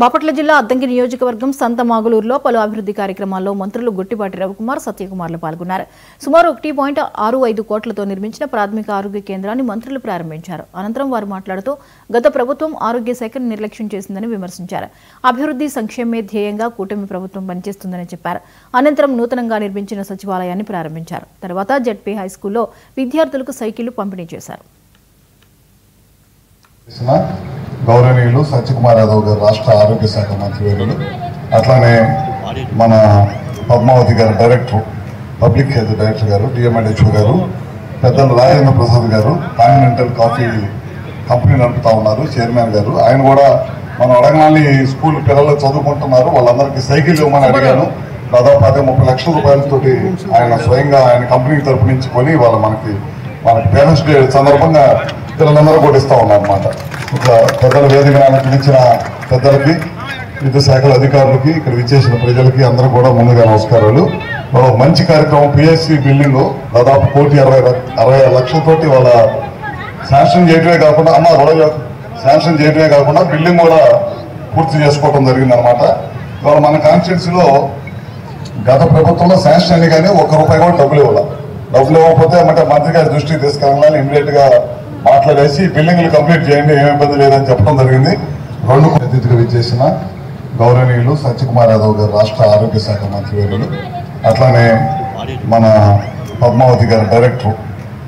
బాపట్ల జిల్లా అద్దంకి నియోజకవర్గం సంతమాగులూరులో పలు అభివృద్ధి కార్యక్రమాల్లో మంత్రులు గుట్టిపాటి రవికుమార్, సత్యకుమార్లు పాల్గొన్నారు. సుమారు 1.65 కోట్లతో నిర్మించిన ప్రాథమిక ఆరోగ్య కేంద్రాన్ని మంత్రులు ప్రారంభించారు. అనంతరం వారు మాట్లాడుతూ గత ప్రభుత్వం ఆరోగ్య శాఖను నిర్లక్ష్యం చేసిందని విమర్శించారు. అభివృద్ధి సంక్షేమే ధ్యేయంగా కూటమి ప్రభుత్వం పనిచేస్తుందని చెప్పారు. అనంతరం నూతనంగా నిర్మించిన సచివాలయాన్ని ప్రారంభించారు. తర్వాత జెడ్పీ హైస్కూల్లో విద్యార్థులకు సైకిళ్లు పంపిణీ చేశారు. గౌరవనీయులు సత్యకుమార్ యాదవ్ గారు రాష్ట్ర ఆరోగ్య శాఖ మంత్రివర్యులు, అట్లానే మన పద్మావతి గారు డైరెక్టర్, పబ్లిక్ హెల్త్ డైరెక్టర్ గారు, డిఎంఎడ్హెచ్ఓ గారు, పెద్దలు రాజేంద్ర ప్రసాద్ గారు కాంటినెంటల్ కాఫీ కంపెనీ నడుపుతా ఉన్నారు, చైర్మన్ గారు. ఆయన కూడా మనం అడగనాలి స్కూల్ పిల్లలు చదువుకుంటున్నారు, వాళ్ళందరికీ సైకిల్ ఇవ్వమని అడిగాను. దాదాపు 30 లక్షల రూపాయలతోటి ఆయన స్వయంగా ఆయన కంపెనీ తరపు నుంచి కొని వాళ్ళ మనకి పేరెంట్స్ డే సందర్భంగా పిల్లలందరూ కూడా ఇస్తూ ఉన్నారన్నమాట. ఒక పెద్దల వేదిక పిలిచిన పెద్దలకి, వివిధ శాఖల అధికారులకి, ఇక్కడ విచ్చేసిన ప్రజలకి అందరూ కూడా ముందుగా నమస్కారాలు. మంచి కార్యక్రమం పిఎస్సి బిల్డింగ్ దాదాపు 1,60 లక్షలతోటి వాళ్ళ శాంక్షన్ చేయడమే కాకుండా శాంక్షన్ చేయడమే కాకుండా బిల్డింగ్ కూడా పూర్తి చేసుకోవడం జరిగిందనమాట. ఇవాళ మన కాన్స్టిట్యున్సీలో గత ప్రభుత్వంలో శాంక్షన్ అని కానీ ₹1 కూడా డబ్బులు ఇవ్వకపోతే అంటే మంత్రి గారి దృష్టికి తీసుకెళ్ళాలని ఇమీడియట్ గా మాట్లాడేసి బిల్డింగ్లు కంప్లీట్ చేయండి, ఏమి ఇబ్బంది లేదని చెప్పడం జరిగింది. 2 అతిథిగా విచ్చేసిన గౌరవనీయులు సత్యకుమార్ యాదవ్ గారు రాష్ట్ర ఆరోగ్య శాఖ మంత్రివర్యులు, అట్లానే మన పద్మావతి గారు డైరెక్టర్,